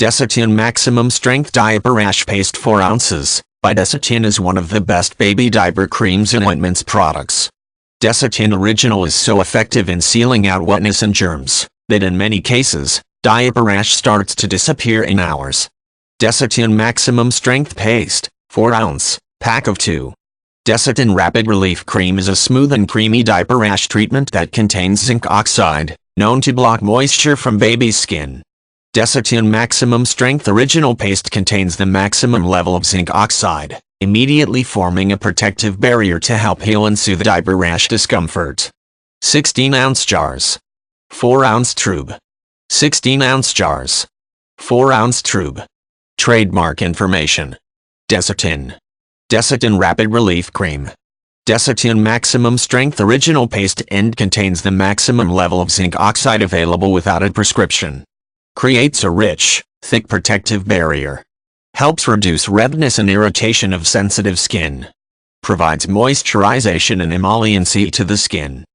DESITIN Maximum Strength Diaper Rash Paste 4 ounces. By DESITIN is one of the best baby diaper creams and ointments products. DESITIN Original is so effective in sealing out wetness and germs, that in many cases, diaper rash starts to disappear in hours. DESITIN Maximum Strength Paste, 4 ounce, pack of 2. DESITIN Rapid Relief Cream is a smooth and creamy diaper rash treatment that contains zinc oxide, known to block moisture from baby's skin. DESITIN Maximum Strength Original Paste contains the maximum level of zinc oxide, immediately forming a protective barrier to help heal and soothe diaper rash discomfort. 16-ounce jars. 4-ounce tube. 16-ounce jars. 4-ounce tube. Trademark information. DESITIN. DESITIN Rapid Relief Cream. DESITIN Maximum Strength Original Paste contains the maximum level of zinc oxide available without a prescription. Creates a rich, thick protective barrier. Helps reduce redness and irritation of sensitive skin. Provides moisturization and emolliency to the skin.